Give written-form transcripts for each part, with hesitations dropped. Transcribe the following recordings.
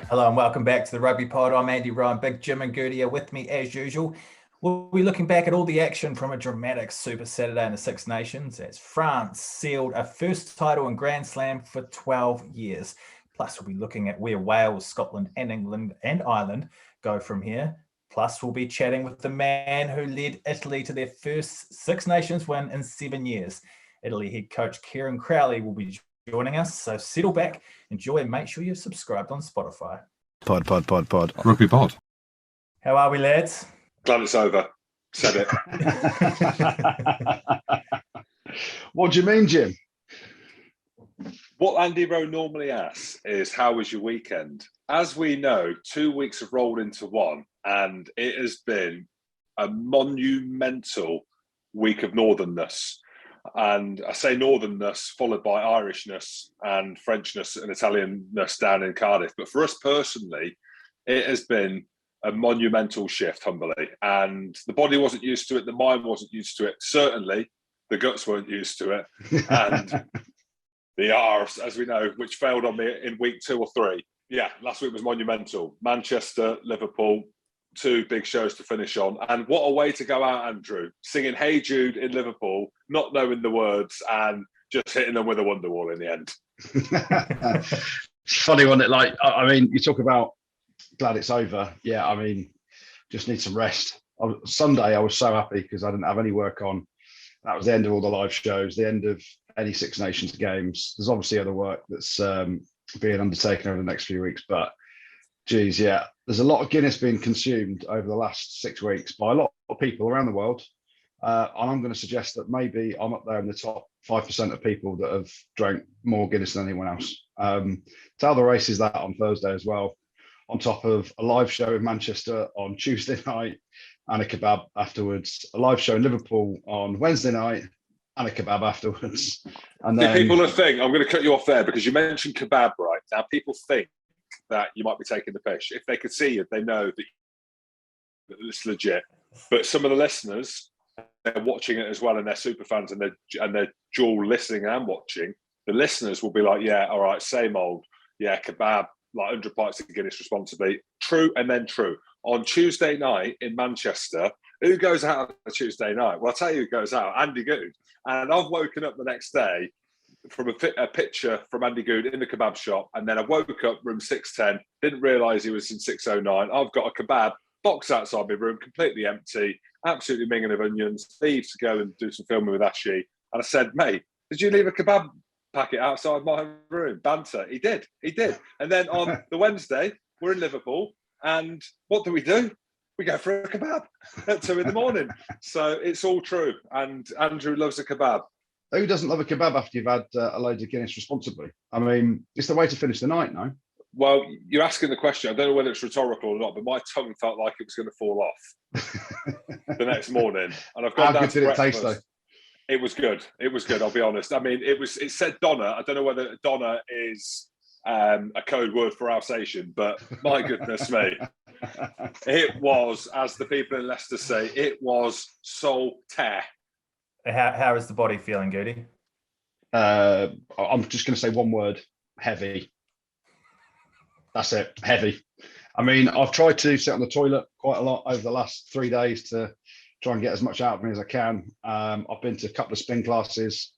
Hello and welcome back to the Rugby Pod. I'm Andy Ryan. Big Jim and Goodey are with me as usual. We'll be looking back at all the action from a dramatic Super Saturday in the Six Nations as France sealed a first title in Grand Slam for 12 years. Plus, we'll be looking at where Wales, Scotland and England and Ireland go from here. Plus, we'll be chatting with the man who led Italy to their first Six Nations win in 7 years. Italy head coach Kieran Crowley will be joining us, so settle back, enjoy, and make sure you're subscribed on Spotify. Pod. Rugby Pod. How are we, lads? Glad it's over. Said it. What do you mean, Jim? What Andy Rowe normally asks is, how was your weekend? As we know, 2 weeks have rolled into one, and it has been a monumental week of northernness. And I say northernness followed by Irishness and Frenchness and Italianness down in Cardiff. But for us personally, it has been a monumental shift, humbly. And the body wasn't used to it. The mind wasn't used to it. Certainly, the guts weren't used to it. And the R's, as we know, which failed on me in week 2 or 3. Yeah, last week was monumental. Manchester, Liverpool, 2 big shows to finish on. And what a way to go out, Andrew, singing Hey Jude in Liverpool, not knowing the words and just hitting them with a Wonderwall in the end. It's funny, wasn't it? Like, I mean, you talk about glad it's over. Yeah, I mean, just need some rest. Sunday, I was so happy because I didn't have any work on. That was the end of all the live shows, the end of any Six Nations games. There's obviously other work that's being undertaken over the next few weeks, but geez, yeah, there's a lot of Guinness being consumed over the last 6 weeks by a lot of people around the world. And I'm going to suggest that maybe I'm up there in the top 5% of people that have drank more Guinness than anyone else. Tell the races that on Thursday as well, on top of a live show in Manchester on Tuesday night and a kebab afterwards, a live show in Liverpool on Wednesday night and a kebab afterwards. And then people think, I'm going to cut you off there because you mentioned kebab, right? Now, people think that you might be taking the pish. If they could see you, they know that it's legit. But some of the listeners, they're watching it as well, and they're super fans, and they're dual listening and watching. The listeners will be like, "Yeah, all right, same old. Yeah, kebab, like 100 pints of Guinness responsibly." True, and then true. On Tuesday night in Manchester, who goes out on a Tuesday night? Well, I'll tell you who goes out. Andy Good. And I've woken up the next day from a picture from Andy Good in the kebab shop, and then I woke up room 610, didn't realise he was in 609. I've got a kebab box outside my room, completely empty, absolutely minging of onions, leave to go and do some filming with Ashley. And I said, mate, did you leave a kebab packet outside my room? Banter. He did. And then on the Wednesday, we're in Liverpool, and what do? We go for a kebab at 2 a.m. So it's all true. And Andrew loves a kebab. who doesn't love a kebab after you've had a load of Guinness responsibly? I mean, it's the way to finish the night, no? Well, you're asking the question. I don't know whether it's rhetorical or not, but my tongue felt like it was going to fall off the next morning. And I've gone down to breakfast. How good did it taste, though? It was good. It was good, I'll be honest. I mean, it said Donna. I don't know whether Donna is a code word for Alsatian, but my goodness me. It was, as the people in Leicester say, it was soul tear. How is the body feeling, Goodey? I'm just going to say one word: heavy. That's it, heavy. I mean, I've tried to sit on the toilet quite a lot over the last 3 days to try and get as much out of me as I can. I've been to a couple of spin classes,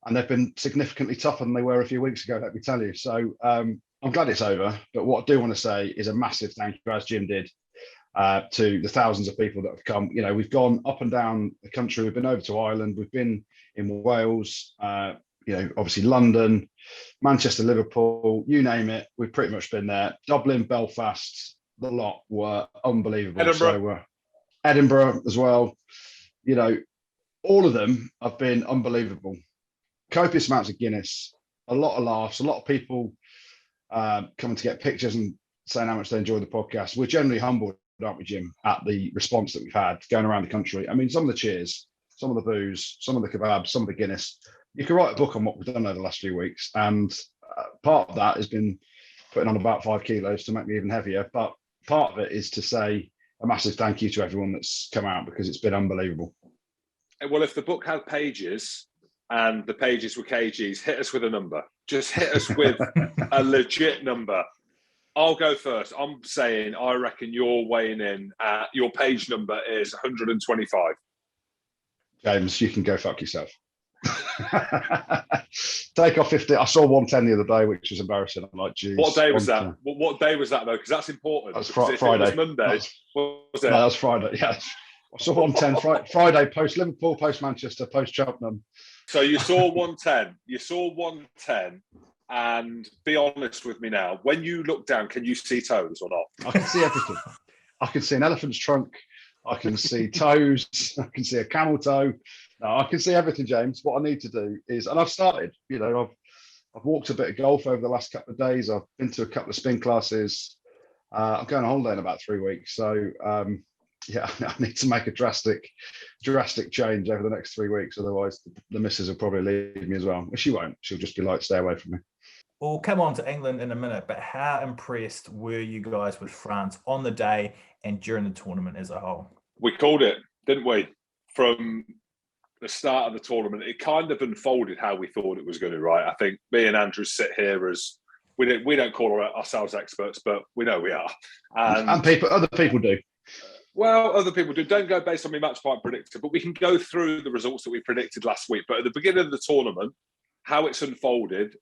and they've been significantly tougher than they were a few weeks ago, let me tell you. So I'm glad it's over. But what I do want to say is a massive thank you, as Jim did, to the thousands of people that have come. You know, we've gone up and down the country. We've been over to Ireland. We've been in Wales, you know, obviously London, Manchester, Liverpool, you name it. We've pretty much been there. Dublin, Belfast, the lot were unbelievable. Edinburgh. So, Edinburgh as well. You know, all of them have been unbelievable. Copious amounts of Guinness, a lot of laughs, a lot of people coming to get pictures and saying how much they enjoy the podcast. We're generally humbled, aren't we, Jim, at the response that we've had going around the country. I mean, some of the cheers, some of the booze, some of the kebabs, some of the Guinness. You can write a book on what we've done over the last few weeks. And part of that has been putting on about 5 kilos to make me even heavier. But part of it is to say a massive thank you to everyone that's come out, because it's been unbelievable. Well, if the book had pages and the pages were kgs, hit us with a number. Just hit us with a legit number. I'll go first. I'm saying I reckon you're weighing in at your page number is 125. James, you can go fuck yourself. Take off 50. I saw 110 the other day, which was embarrassing. I'm like, geez. What day was that? What day was that though? Because that's important. That's Friday. It was Monday. No, that was Friday. Yeah, I saw 110 Friday post Liverpool, post Manchester, post Cheltenham. So you saw 110. You saw 110. And be honest with me now. When you look down, can you see toes or not? I can see everything. I can see an elephant's trunk. I can see toes. I can see a camel toe. No, I can see everything, James. What I need to do is, and I've started. You know, I've walked a bit of golf over the last couple of days. I've been to a couple of spin classes. I'm going on holiday in about 3 weeks. So yeah, I need to make a drastic change over the next 3 weeks. Otherwise, the missus will probably leave me as well. She won't. She'll just be like, stay away from me. We'll come on to England in a minute, but how impressed were you guys with France on the day and during the tournament as a whole? We called it, didn't we? From the start of the tournament, it kind of unfolded how we thought it was going to, right? I think me and Andrew sit here as we don't call ourselves experts, but we know we are. And other people do. Well, other people do. Don't go based on my match fight predictor, but we can go through the results that we predicted last week. But at the beginning of the tournament, how it's unfolded,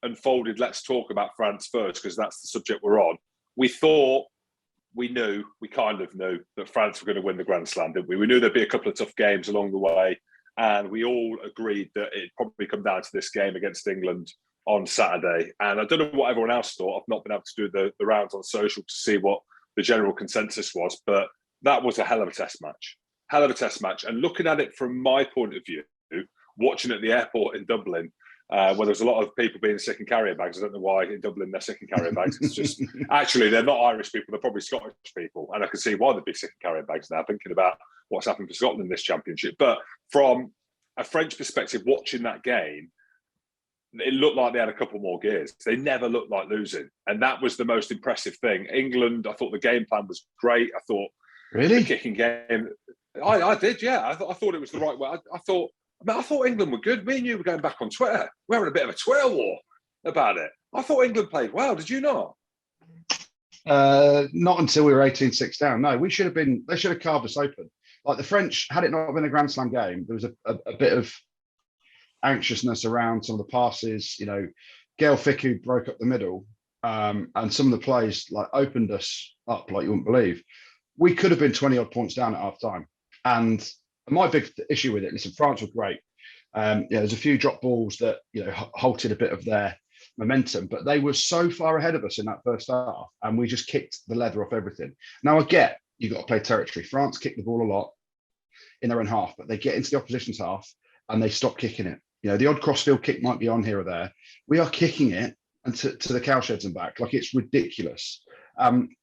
let's talk about France first, because that's the subject we're on. We kind of knew that France were going to win the Grand Slam, didn't we? We knew there'd be a couple of tough games along the way, and we all agreed that it'd probably come down to this game against England on Saturday. And I don't know what everyone else thought. I've not been able to do the rounds on social to see what the general consensus was, but that was a hell of a test match. And looking at it from my point of view, watching at the airport in Dublin, where there was a lot of people being sick in carrier bags. I don't know why in Dublin they're sick in carrier bags. It's just, actually, they're not Irish people. They're probably Scottish people. And I can see why they'd be sick in carrier bags now, thinking about what's happened for Scotland in this championship. But from a French perspective, watching that game, it looked like they had a couple more gears. They never looked like losing. And that was the most impressive thing. England, I thought the game plan was great. I thought really the kicking game, I did, yeah. I thought it was the right way. I thought England were good. Me and you were going back on Twitter. We're having a bit of a Twitter war about it. I thought England played well. Did you not? Not until we were 18-6 down. No, they should have carved us open. Like the French, had it not been a Grand Slam game, there was a bit of anxiousness around some of the passes. You know, Gail Fickou broke up the middle, and some of the plays like opened us up like you wouldn't believe. We could have been 20 odd points down at half time. And my big issue with it, listen, France were great. There's a few drop balls that, halted a bit of their momentum, but they were so far ahead of us in that first half, and we just kicked the leather off everything. Now I get you've got to play territory. France kick the ball a lot in their own half, but they get into the opposition's half and they stop kicking it. The odd crossfield kick might be on here or there. We are kicking it and to the cowsheds and back. Like, it's ridiculous.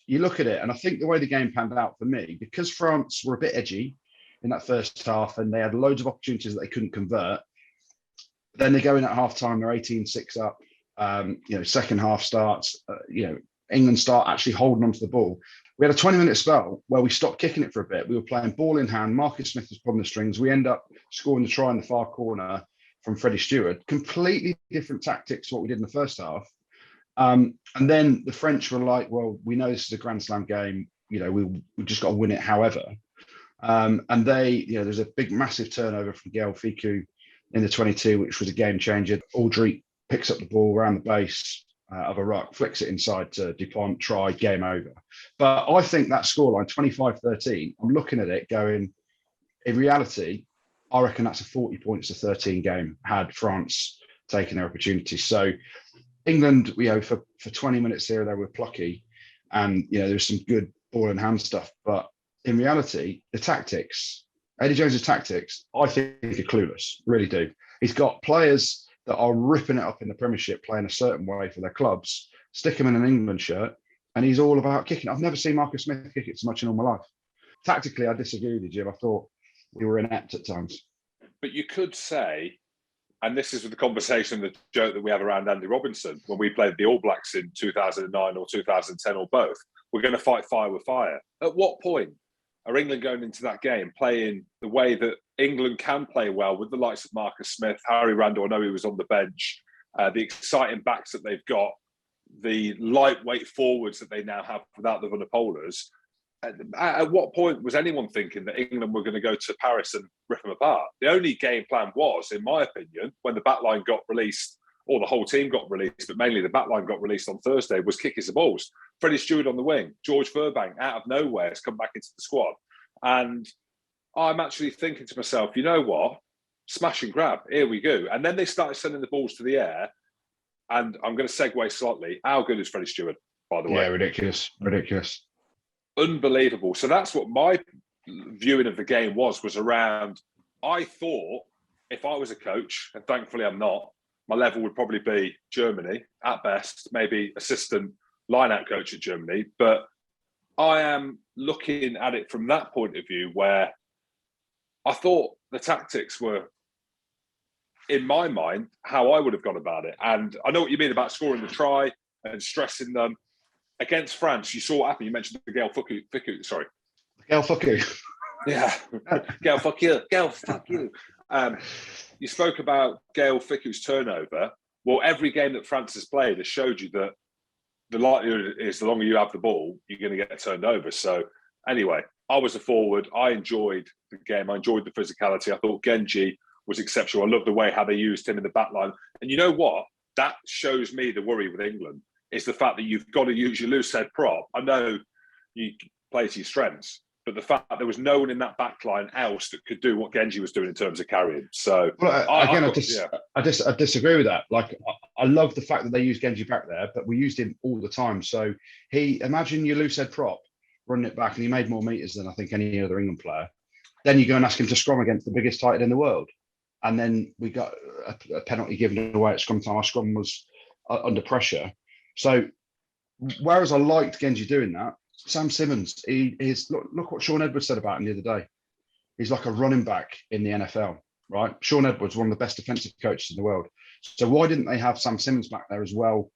You look at it, and I think the way the game panned out for me, because France were a bit edgy in that first half and they had loads of opportunities that they couldn't convert, then they go in at half time, they're 18-6 up. Second half starts, England start actually holding onto the ball. We had a 20-minute spell where we stopped kicking it for a bit. We were playing ball in hand. Marcus Smith was pulling the strings. We end up scoring the try in the far corner from Freddie Stewart. Completely different tactics to what we did in the first half. And then the French were like, well, we know this is a Grand Slam game. We just got to win it however. And they, there's a big, massive turnover from Gail Fickou in the 22, which was a game changer. Aldrit picks up the ball around the base of a ruck, flicks it inside to Dupont, try, game over. But I think that scoreline, 25-13, I'm looking at it going, in reality, I reckon that's a 40 points to 13 game had France taken their opportunities. So England, for 20 minutes here, they were plucky, and there was some good ball and hand stuff. But in reality, the tactics, Eddie Jones's tactics, I think are clueless. Really do. He's got players that are ripping it up in the Premiership, playing a certain way for their clubs, stick him in an England shirt, and he's all about kicking. I've never seen Marcus Smith kick it so much in all my life. Tactically, I disagree with you, Jim. I thought we were inept at times. But you could say, and this is with the conversation, the joke that we have around Andy Robinson, when we played the All Blacks in 2009 or 2010 or both, we're going to fight fire with fire. At what point are England going into that game playing the way that England can play well with the likes of Marcus Smith, Harry Randall. I know he was on the bench. The exciting backs that they've got, the lightweight forwards that they now have without the Vunipolas. At what point was anyone thinking that England were going to go to Paris and rip them apart? The only game plan was, in my opinion, when the backline got released, or the whole team got released, but mainly the backline got released on Thursday, was kicking the balls. Freddie Stewart on the wing, George Furbank out of nowhere has come back into the squad. And I'm actually thinking to myself, you know what? Smash and grab, here we go. And then they started sending the balls to the air. And I'm going to segue slightly. How good is Freddie Stewart, by the way? Yeah, ridiculous. Unbelievable. So that's what my viewing of the game was around. I thought if I was a coach, and thankfully I'm not, my level would probably be Germany at best, maybe assistant line-out coach at Germany. But I am looking at it from that point of view where I thought the tactics were, in my mind, how I would have gone about it. And I know what you mean about scoring the try and stressing them. Against France, you saw what happened. You mentioned the Gael Fickou, sorry. Gael Fickou. Yeah. Gael Fickou. Gael, fuck you. You spoke about Gael Fickou's turnover. Well, every game that France has played has showed you that the likelihood is the longer you have the ball, you're going to get turned over. So anyway, I was a forward. I enjoyed the game. I enjoyed the physicality. I thought Genji was exceptional. I love the way how they used him in the back line. And you know what? That shows me the worry with England is the fact that you've got to use your loose head prop. I know you play to your strengths, but the fact that there was no one in that back line else that could do what Genji was doing in terms of carrying. So I disagree with that. Like I love the fact that they used Genji back there, but we used him all the time. So imagine your loose head prop running it back, and he made more meters than I think any other England player. Then you go and ask him to scrum against the biggest tight end in the world. And then we got a penalty given away at scrum time. Our scrum was under pressure. So whereas I liked Genji doing that, Sam Simmonds, look what Sean Edwards said about him the other day. He's like a running back in the NFL, right? Sean Edwards, one of the best defensive coaches in the world. So why didn't they have Sam Simmonds back there as well,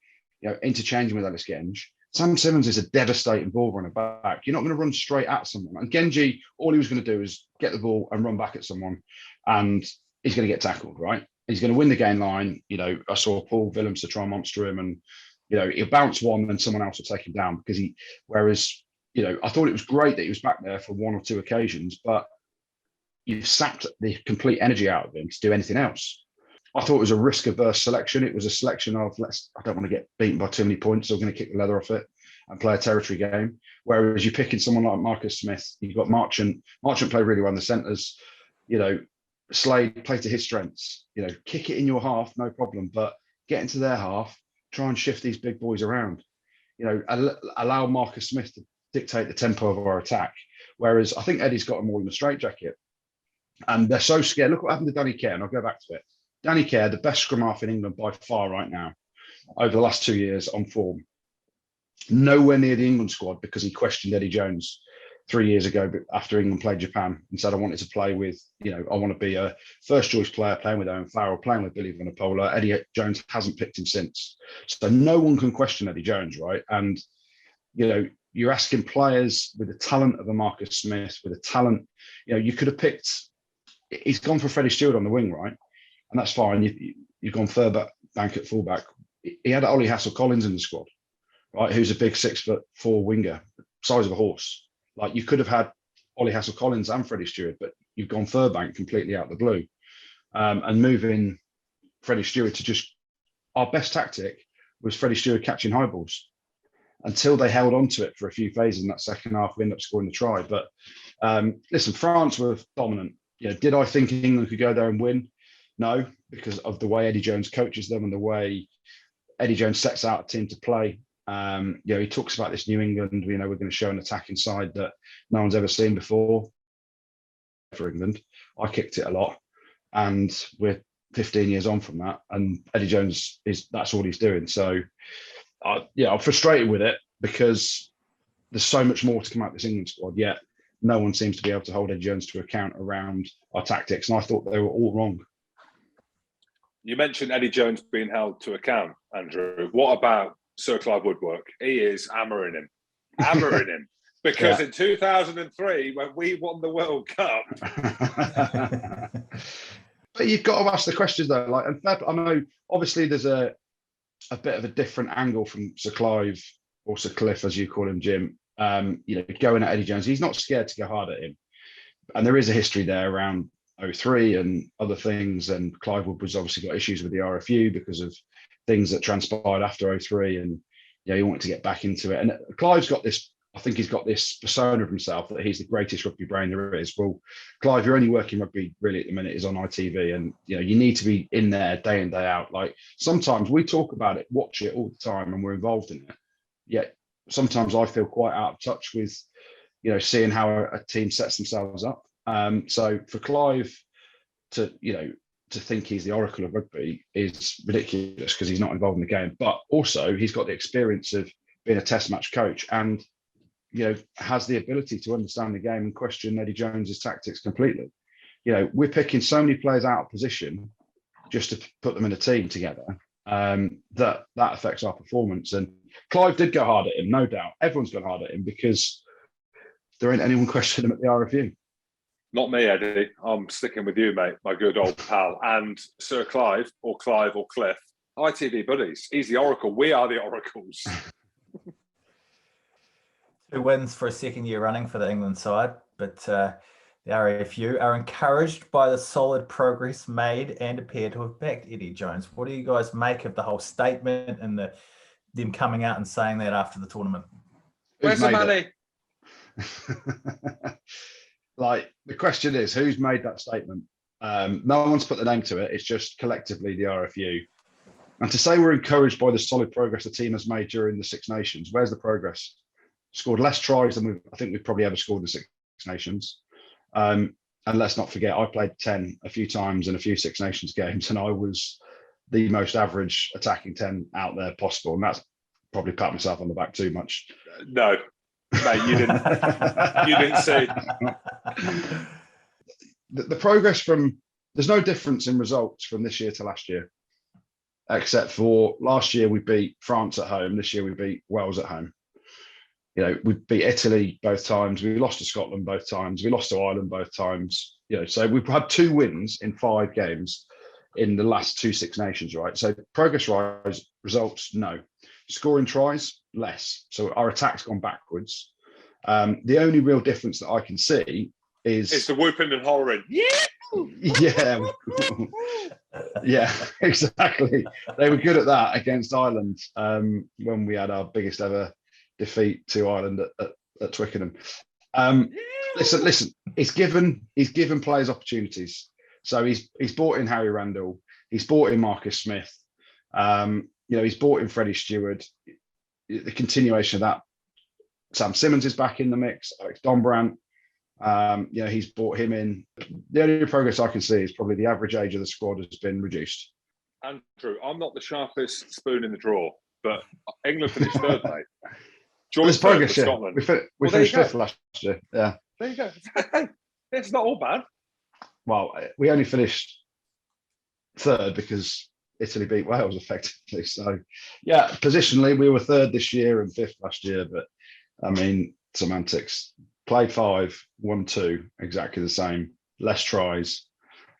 interchanging with Ellis Genge? Sam Simmonds is a devastating ball runner back. You're not going to run straight at someone. And Genji, all he was going to do is get the ball and run back at someone, and he's going to get tackled, right? He's going to win the game line. I saw Paul Willems to try and monster him, and he'll bounce one, and someone else will take him down because whereas I thought it was great that he was back there for one or two occasions, but you've sapped the complete energy out of him to do anything else. I thought it was a risk-averse selection. It was a selection of, I don't want to get beaten by too many points, so I'm going to kick the leather off it and play a territory game. Whereas you're picking someone like Marcus Smith, you've got Marchant. Marchant played really well in the centres. Slade play to his strengths. Kick it in your half, no problem, but get into their half, try and shift these big boys around. Allow Marcus Smith to dictate the tempo of our attack. Whereas I think Eddie's got them all in a straitjacket. And they're so scared. Look what happened to Danny Care, and I'll go back to it. Danny Care, the best scrum half in England by far right now, over the last 2 years on form. Nowhere near the England squad because he questioned Eddie Jones 3 years ago after England played Japan and said, I wanted to play with, I want to be a first choice player, playing with Owen Farrell, playing with Billy Vunipola. Eddie Jones hasn't picked him since. So no one can question Eddie Jones, right? And, you're asking players with the talent of a Marcus Smith, with the talent, you could have picked, he's gone for Freddie Stewart on the wing, right? And that's fine. You've gone Furbank at fullback. He had Ollie Hassel-Collins in the squad, right? Who's a big 6'4" winger, size of a horse. Like you could have had Ollie Hassel-Collins and Freddie Stewart, but you've gone Furbank completely out the blue. And moving Freddie Stewart to just, our best tactic was Freddie Stewart catching high balls until they held on to it for a few phases in that second half. We ended up scoring the try. But listen, France were dominant. Did I think England could go there and win? No, because of the way Eddie Jones coaches them and the way Eddie Jones sets out a team to play. He talks about this New England, we're going to show an attacking side that no one's ever seen before for England. I kicked it a lot, and we're 15 years on from that, and Eddie Jones that's all he's doing. So I'm frustrated with it because there's so much more to come out of this England squad, yet no one seems to be able to hold Eddie Jones to account around our tactics, and I thought they were all wrong. You mentioned Eddie Jones being held to account, Andrew. What about Sir Clive Woodwork? He is hammering him. Because in 2003, when we won the World Cup. But you've got to ask the questions though. Like, and I know obviously there's a bit of a different angle from Sir Clive, or Sir Cliff, as you call him, Jim. Going at Eddie Jones, he's not scared to go hard at him. And there is a history there around 03 and other things. And Clive Wood was obviously got issues with the RFU because of things that transpired after 03. And he wanted to get back into it. And Clive's got this, I think he's got this persona of himself that he's the greatest rugby brain there is. Well, Clive, you're only working rugby really at the minute is on ITV, and you need to be in there day in, day out. Like sometimes we talk about it, watch it all the time, and we're involved in it. Yet sometimes I feel quite out of touch with, seeing how a team sets themselves up. So for Clive to think he's the oracle of rugby is ridiculous because he's not involved in the game. But also he's got the experience of being a test match coach and has the ability to understand the game and question Eddie Jones's tactics completely. We're picking so many players out of position just to put them in a team together that affects our performance. And Clive did go hard at him, no doubt. Everyone's gone hard at him because there ain't anyone questioning him at the RFU. Not me, Eddie. I'm sticking with you, mate, my good old pal. And Sir Clive or Cliff, ITV buddies. He's the oracle. We are the oracles. 2 wins for a second year running for the England side, but the RAFU are encouraged by the solid progress made and appear to have backed Eddie Jones. What do you guys make of the whole statement and them coming out and saying that after the tournament? Where's the money? Like, the question is, who's made that statement? No one's put the name to it. It's just collectively the RFU. And to say we're encouraged by the solid progress the team has made during the Six Nations, where's the progress? Scored less tries than I think we've probably ever scored in the Six Nations. And let's not forget, I played 10 a few times in a few Six Nations games, and I was the most average attacking 10 out there possible. And that's probably pat myself on the back too much. No, mate, you didn't. You didn't say. The progress there's no difference in results from this year to last year, except for last year we beat France at home. This year we beat Wales at home. We beat Italy both times. We lost to Scotland both times. We lost to Ireland both times. So we've had 2 wins in 5 games in the last 2 Six Nations, right? So progress-wise, results, no. Scoring tries, less. So our attack's gone backwards. The only real difference that I can see is... It's the whooping and hollering. Yeah. Yeah, exactly. They were good at that against Ireland when we had our biggest ever defeat to Ireland at Twickenham. Listen. He's given players opportunities. So he's brought in Harry Randall. He's brought in Marcus Smith. He's brought in Freddie Stewart. The continuation of that. Sam Simmons is back in the mix. Alex Dombrandt. He's brought him in. The only progress I can see is probably the average age of the squad has been reduced. Andrew, I'm not the sharpest spoon in the draw, but England finished 3rd, mate. There's progress, yeah. Scotland. We finished 5th last year. Yeah. There you go. Hey, it's not all bad. Well, we only finished 3rd because Italy beat Wales effectively. So, yeah, positionally, we were 3rd this year and 5th last year. But, I mean, semantics. Played 5, won 2, exactly the same. Less tries,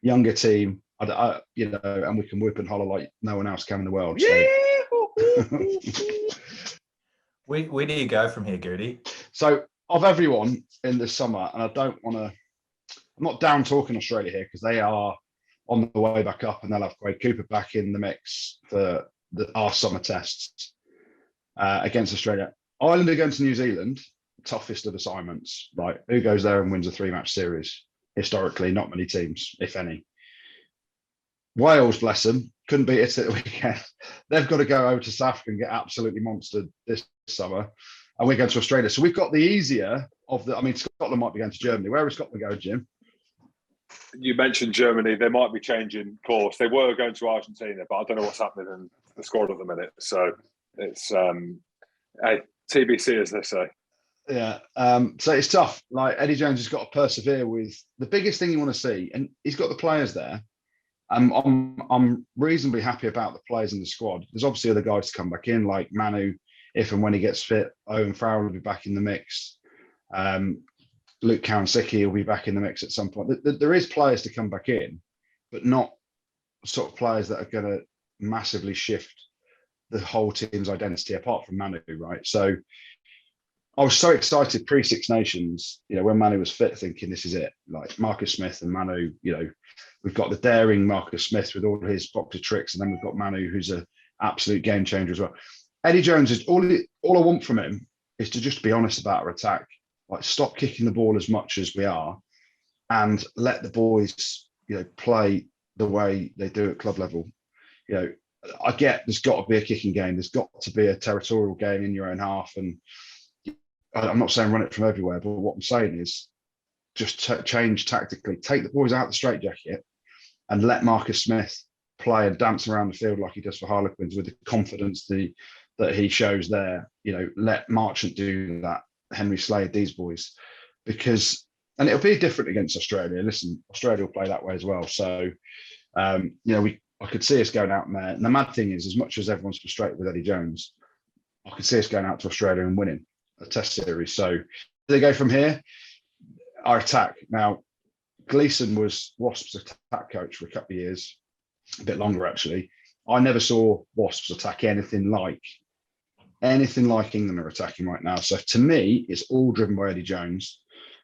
younger team, and we can whip and holler like no one else can in the world. So. Where do you go from here, Goodey? So, of everyone in the summer, and I'm not down talking Australia here because they are on the way back up and they'll have Quade Cooper back in the mix for our summer tests against Australia. Ireland against New Zealand, toughest of assignments, right? Who goes there and wins a 3-match series? Historically, not many teams, if any. Wales, bless them, couldn't beat it at the weekend. They've got to go over to South Africa and get absolutely monstered this summer. And we're going to Australia. So we've got the easier of Scotland might be going to Germany. Where is Scotland going, Jim? You mentioned Germany. They might be changing course. They were going to Argentina, but I don't know what's happening in the squad at the minute. So it's TBC, as they say. Yeah. So it's tough. Like, Eddie Jones has got to persevere with the biggest thing you want to see. And he's got the players there. I'm reasonably happy about the players in the squad. There's obviously other guys to come back in, like Manu, if and when he gets fit. Owen Farrell will be back in the mix. Luke Cowan-Sickie will be back in the mix at some point. There is players to come back in, but not sort of players that are going to massively shift the whole team's identity apart from Manu, right? So I was so excited pre-Six Nations, when Manu was fit, thinking this is it. Like Marcus Smith and Manu, we've got the daring Marcus Smith with all his boxer tricks, and then we've got Manu, who's an absolute game changer as well. Eddie Jones is all I want from him is to just be honest about our attack. Like, stop kicking the ball as much as we are, and let the boys, play the way they do at club level. I get there's got to be a kicking game. There's got to be a territorial game in your own half, and I'm not saying run it from everywhere, but what I'm saying is just change tactically. Take the boys out the straitjacket and let Marcus Smith play and dance around the field like he does for Harlequins with the confidence that he shows there. Let Marchant do that, Henry Slade, these boys, and it'll be different against Australia. Listen, Australia will play that way as well. So, I could see us going out there. And the mad thing is, as much as everyone's frustrated with Eddie Jones, I could see us going out to Australia and winning a test series. So they go from here. Our attack. Now, Gleeson was Wasps' attack coach for a couple of years, a bit longer actually. I never saw Wasps attack anything like England are attacking right now. So to me, it's all driven by Eddie Jones.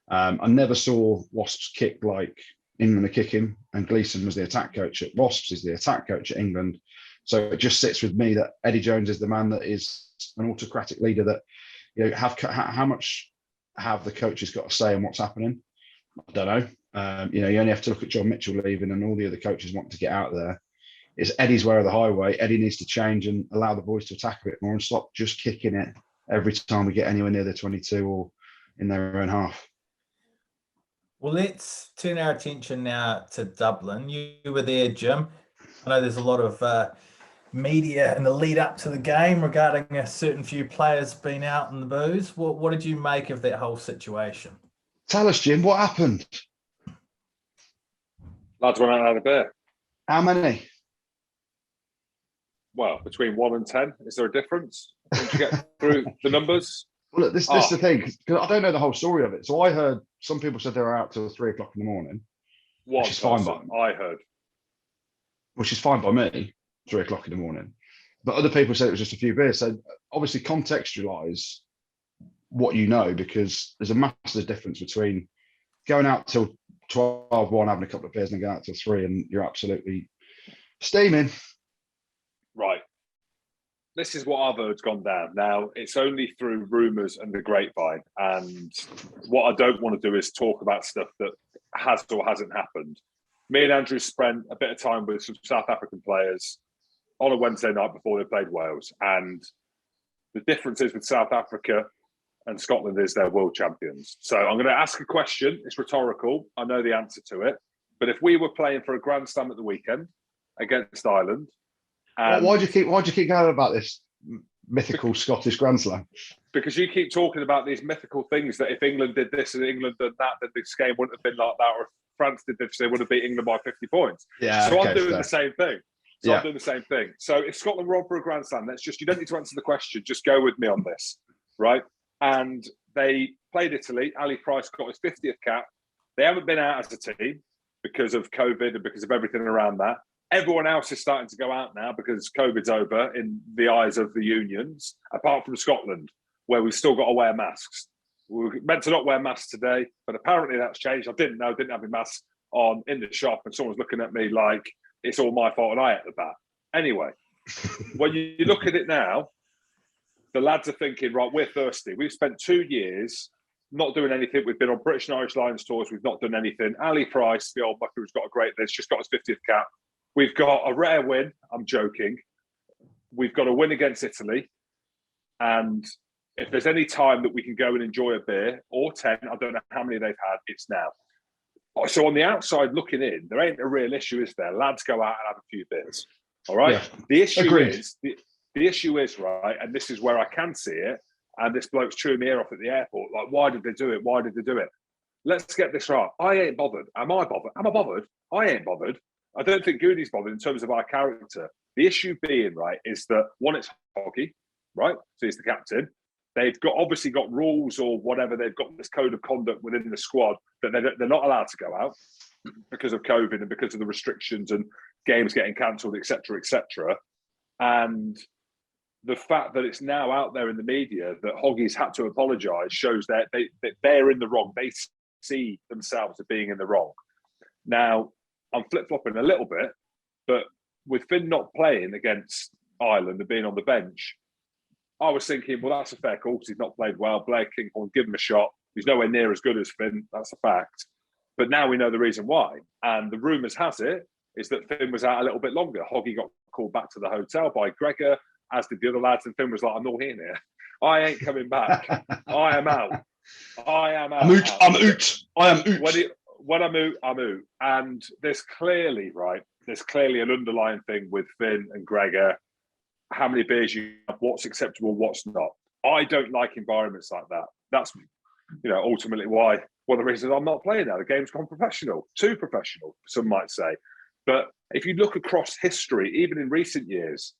I never saw Wasps kick like England are kicking, and Gleeson was the attack coach at Wasps, is the attack coach at England. So it just sits with me that Eddie Jones is the man that is an autocratic leader that, how much have the coaches got to say in what's happening? I don't know. You only have to look at John Mitchell leaving and all the other coaches want to get out there. It's Eddie's way of the highway. Eddie needs to change and allow the boys to attack a bit more and stop just kicking it every time we get anywhere near the 22 or in their own half. Well, let's turn our attention now to Dublin. You were there, Jim. I know there's a lot of media in the lead up to the game regarding a certain few players being out in the booze. What did you make of that whole situation? Tell us, Jim, what happened? Lads went out and had a beer. How many? Well, between 1 and 10. Is there a difference? Did you get through the numbers? Well, look, this is the thing, because I don't know the whole story of it. So I heard some people said they were out till 3 o'clock in the morning. Which is fine I heard. Which is fine by me, 3 o'clock in the morning. But other people said it was just a few beers. So obviously contextualise what you know, because there's a massive difference between going out till 12-1, having a couple of beers, and then going out till 3, and you're absolutely steaming. Right. This is what I've heard's gone down. Now, it's only through rumours and the grapevine. And what I don't want to do is talk about stuff that has or hasn't happened. Me and Andrew spent a bit of time with some South African players on a Wednesday night before they played Wales. And the difference is with South Africa and Scotland is they're world champions. So I'm going to ask a question. It's rhetorical. I know the answer to it. But if we were playing for a Grand Slam at the weekend against Ireland, why do you keep going about this mythical Scottish Grand Slam? Because you keep talking about these mythical things that if England did this and England did that, then this game wouldn't have been like that. Or if France did this, they would have beat England by 50 points. Yeah. So okay, I'm doing the same thing. I'm doing the same thing. So if Scotland were on for a Grand Slam, you don't need to answer the question. Just go with me on this, right? And they played Italy. Ali Price got his 50th cap. They haven't been out as a team because of COVID and because of everything around that. Everyone else is starting to go out now because COVID's over in the eyes of the unions, apart from Scotland, where we've still got to wear masks. We were meant to not wear masks today, but apparently that's changed. I didn't have my mask on in the shop, and someone's looking at me like it's all my fault and I at the bat. Anyway, when you look at it now, the lads are thinking, right, we're thirsty. We've spent 2 years not doing anything. We've been on British and Irish Lions tours. We've not done anything. Ali Price, the old bucker who's got a great list, just got his 50th cap. We've got a rare win. I'm joking. We've got a win against Italy. And if there's any time that we can go and enjoy a beer, or 10, I don't know how many they've had, it's now. So on the outside looking in, there ain't a real issue, is there? Lads go out and have a few beers. All right? Yeah. The issue is, right, and this is where I can see it, and this bloke's chewing me ear off at the airport, like, why did they do it? Why did they do it? Let's get this right. I ain't bothered. Am I bothered? Am I bothered? I ain't bothered. I don't think Goodey's bothered in terms of our character. The issue being, right, is that one, it's hockey, right? So he's the captain. They've obviously got rules or whatever. They've got this code of conduct within the squad that they're not allowed to go out because of COVID and because of the restrictions and games getting cancelled, etc., etc. And the fact that it's now out there in the media that Hoggy's had to apologise shows that they're in the wrong. They see themselves as being in the wrong. Now, I'm flip-flopping a little bit, but with Finn not playing against Ireland and being on the bench, I was thinking, well, that's a fair call because he's not played well. Blair Kinghorn, give him a shot. He's nowhere near as good as Finn. That's a fact. But now we know the reason why. And the rumours has it is that Finn was out a little bit longer. Hoggy got called back to the hotel by Gregor, as did the other lads. And Finn was like, I'm not here now. I ain't coming back. I am out. I am out. I'm out. I am out. When I'm out, I'm out. And there's clearly an underlying thing with Finn and Gregor. How many beers you have, what's acceptable, what's not. I don't like environments like that. That's, ultimately why one of the reasons I'm not playing now. The game's gone professional, too professional, some might say. But if you look across history, even in recent years,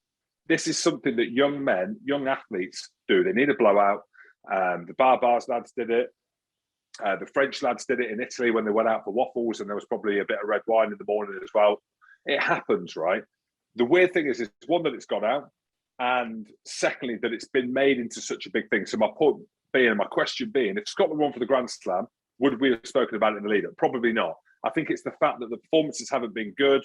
this is something that young men, young athletes do. They need a blowout. The Barbars lads did it. The French lads did it in Italy when they went out for waffles and there was probably a bit of red wine in the morning as well. It happens, right? The weird thing is one, that it's gone out, and secondly, that it's been made into such a big thing. So my question being, if Scotland won for the Grand Slam, would we have spoken about it in the lead-up? Probably not. I think it's the fact that the performances haven't been good.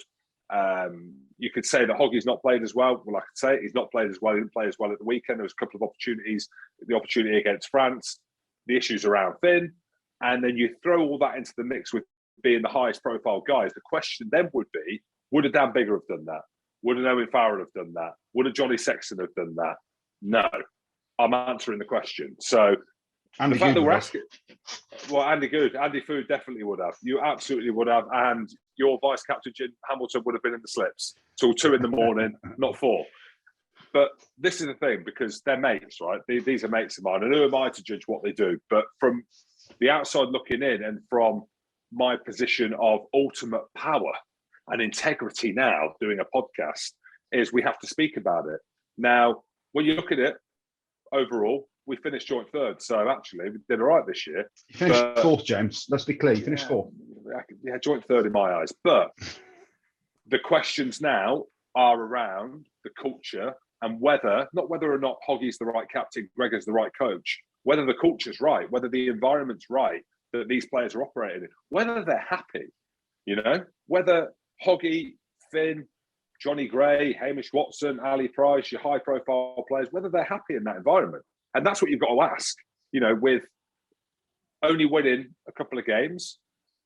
You could say that Hoggy's not played as well. Well, I could say he's not played as well. He didn't play as well at the weekend. There was a couple of opportunities. The opportunity against France, the issues around Finn, and then you throw all that into the mix with being the highest profile guys. The question then would be, would a Dan Biggar have done that? Would an Owen Farrell have done that? Would a Johnny Sexton have done that? No. I'm answering the question. So Andy the fact that we're Good asking, well, Andy Food definitely would have. You absolutely would have. And your vice captain, Jim Hamilton, would have been in the slips till 2 a.m, not 4. But this is the thing, because they're mates, right? These are mates of mine. And who am I to judge what they do? But from the outside looking in, and from my position of ultimate power and integrity now, doing a podcast, is we have to speak about it. Now, when you look at it, overall, we finished joint third. So actually, we did all right this year. You finished fourth, James. Let's be clear. You finished fourth. Yeah, joint third in my eyes. But the questions now are around the culture and not whether or not Hoggy's the right captain, Gregor's the right coach, whether the culture's right, whether the environment's right that these players are operating in, whether they're happy, whether Hoggy, Finn, Johnny Gray, Hamish Watson, Ali Price, your high-profile players, whether they're happy in that environment. And that's what you've got to ask, with only winning a couple of games.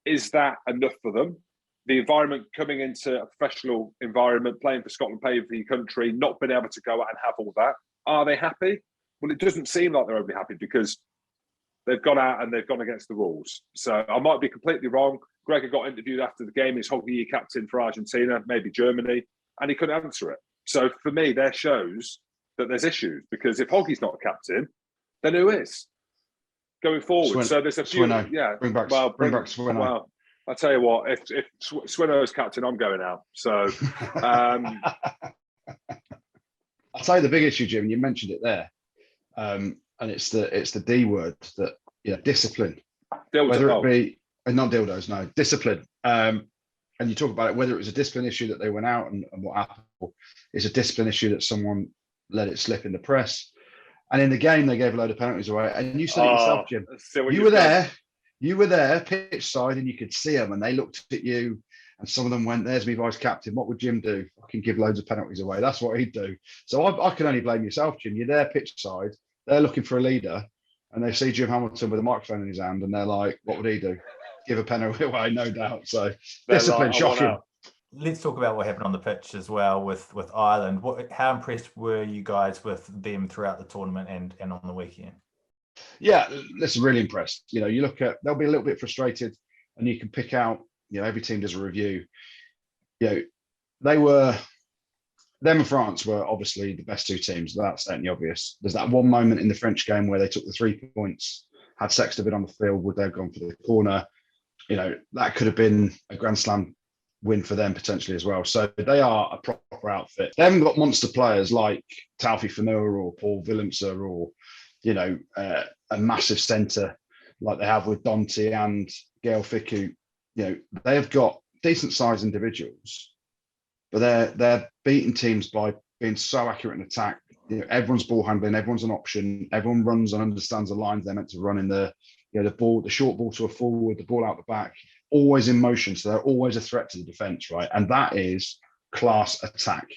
Is that enough for them? The environment, coming into a professional environment, playing for Scotland, playing for your country, not being able to go out and have all that. Are they happy? Well, it doesn't seem like they're overly happy, because they've gone out and they've gone against the rules. So I might be completely wrong. Gregor got interviewed after the game. Is Hoggy captain for Argentina, maybe Germany? And he couldn't answer it. So for me, there shows that there's issues, because if Hoggy's not a captain, then who is going forward? So there's a few. Swinno. Yeah. Bring back Swinno. Well, I'll tell you what, if Swinno's captain, I'm going out. So I'll tell you the big issue, Jim, and you mentioned it there. And it's the D word, that discipline. Whether it be not dildos, no, discipline. And you talk about it, whether it was a discipline issue that they went out and what happened, or it's a discipline issue that someone let it slip in the press. And in the game, they gave a load of penalties away. And you said it yourself, Jim. You were there, pitch side, and you could see them, and they looked at you, and some of them went, "There's me vice captain. What would Jim do? I can give loads of penalties away." That's what he'd do. So I can only blame yourself, Jim. You're there pitch side. They're looking for a leader, and they see Jim Hamilton with a microphone in his hand, and they're like, "What would he do? Give a penalty away, no doubt." So discipline, shocking. Let's talk about what happened on the pitch as well with Ireland. How impressed were you guys with them throughout the tournament and on the weekend? Yeah, listen, really impressed. You look at, they'll be a little bit frustrated, and you can pick out, every team does a review. Them and France were obviously the best two teams. That's certainly obvious. There's that one moment in the French game where they took the 3 points, had Sexton been on the field, would they have gone for the corner? That could have been a Grand Slam win for them potentially as well. So they are a proper outfit. They haven't got monster players like Taufi Fanua or Paul Willemse or a massive centre like they have with Dante and Gael Ficku. They have got decent sized individuals, but they're beating teams by being so accurate in attack. Everyone's ball handling, everyone's an option, everyone runs and understands the lines they're meant to run in, the ball, the short ball to a forward, the ball out the back, always in motion. So they're always a threat to the defence, right? And that is class attack,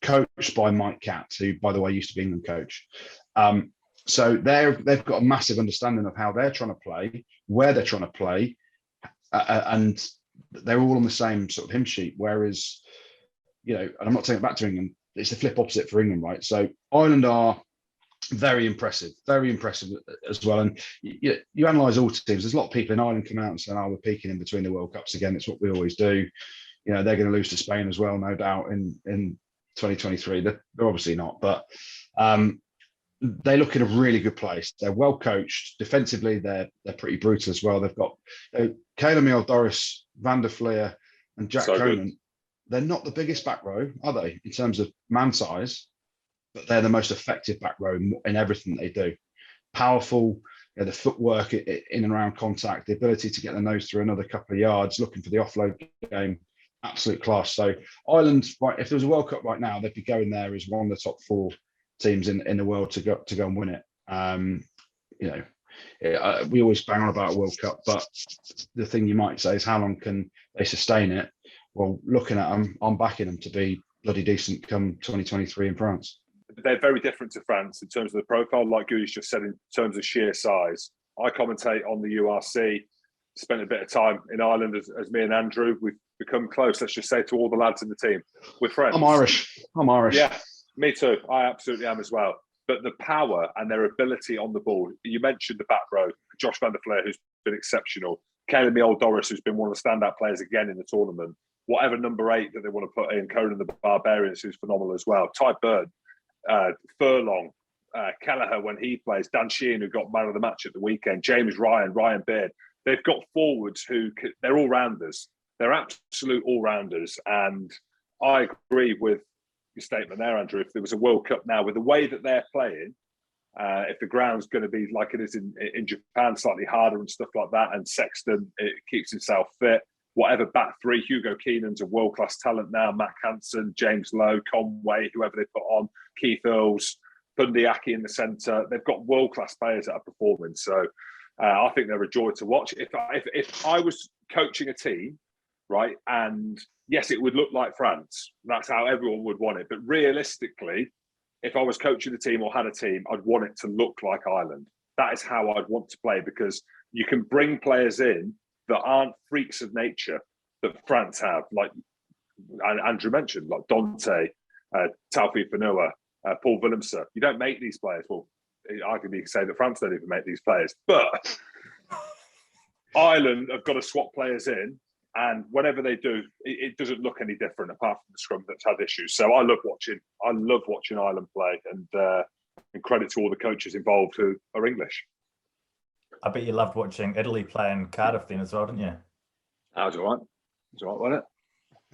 coached by Mike Catt, who, by the way, used to be England coach. So they've got a massive understanding of how they're trying to play, where they're trying to play, and they're all on the same sort of hymn sheet. Whereas, and I'm not taking it back to England, it's the flip opposite for England, right? So Ireland are very impressive as well. And you analyse all teams. There's a lot of people in Ireland come out and say, we're peaking in between the World Cups again. It's what we always do. They're going to lose to Spain as well, no doubt, in 2023. They're obviously not, but they look in a really good place. They're well coached. Defensively, they're pretty brutal as well. They've got Caleb Doris, Van der Fleer, and Jack Conan. Good. They're not the biggest back row, are they, in terms of man size? But they're the most effective back row in everything they do. Powerful, the footwork in and around contact, the ability to get the nose through another couple of yards, looking for the offload game, absolute class. So Ireland, right, if there was a World Cup right now, they'd be going there as one of the top 4 teams in the world to go and win it. We always bang on about a World Cup, but the thing you might say is how long can they sustain it? Well, looking at them, I'm backing them to be bloody decent come 2023 in France. They're very different to France in terms of the profile, like Goodey's just said, in terms of sheer size. I commentate on the URC, spent a bit of time in Ireland as me and Andrew. We've become close, let's just say, to all the lads in the team. We're friends. I'm Irish. Yeah, me too. I absolutely am as well. But the power and their ability on the ball, you mentioned the back row, Josh Van der Fleer, who's been exceptional, Caleb Doris, who's been one of the standout players again in the tournament, whatever number 8 that they want to put in, Conan the Barbarians, who's phenomenal as well, Ty Bird, Furlong, Kelleher when he plays, Dan Sheehan, who got man of the match at the weekend, James Ryan Beard. They've got forwards they're all-rounders. They're absolute all-rounders. And I agree with your statement there, Andrew. If there was a World Cup now, with the way that they're playing, if the ground's going to be like it is in Japan, slightly harder and stuff like that, and Sexton keeps himself fit, whatever back 3, Hugo Keenan's a world-class talent now, Mac Hansen, James Lowe, Conway, whoever they put on, Keith Earls, Bundyaki in the centre. They've got world-class players that are performing. So I think they're a joy to watch. If I was coaching a team, right, and yes, it would look like France. That's how everyone would want it. But realistically, if I was coaching a team or had a team, I'd want it to look like Ireland. That is how I'd want to play, because you can bring players in that aren't freaks of nature that France have, like Andrew mentioned, like Dante, Taoufik Fanua, Paul Willemse. You don't make these players. Well, arguably you can say that France don't even make these players. But Ireland have got to swap players in, and whenever they do, it doesn't look any different apart from the scrum that's had issues. So I love watching Ireland play, and credit to all the coaches involved who are English. I bet you loved watching Italy play in Cardiff then as well, didn't you? That was all right. It was all right, wasn't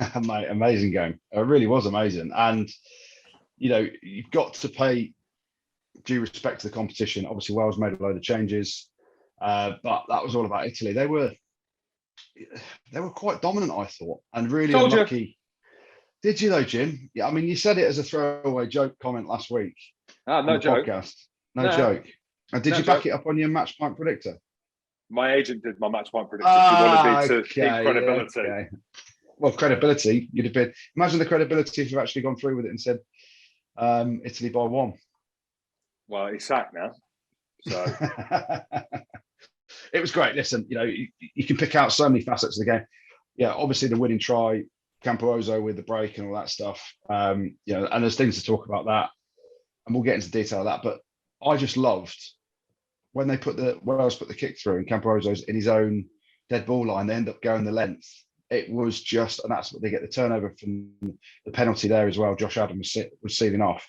it? Mate, amazing game. It really was amazing. And, you've got to pay due respect to the competition. Obviously, Wales made a load of changes, but that was all about Italy. They were quite dominant, I thought, and really unlucky. Did you though, Jim? Yeah, I mean, you said it as a throwaway joke comment last week. No joke. Podcast. No joke. And did you back it up on your match point predictor? My agent did my match point predictor. He wanted me to keep credibility. Okay. Well, credibility, you'd have been. Imagine the credibility if you've actually gone through with it and said Italy by 1. Well, he's sacked now. So it was great. Listen, you can pick out so many facets of the game. Yeah, obviously the winning try, Campozo with the break and all that stuff. And there's things to talk about that, and we'll get into detail of that. But I just loved when Wales put the kick through and Campozo's in his own dead ball line. They end up going the length. It was just, and that's what they get the turnover from the penalty there as well. Josh Adams was sealing off.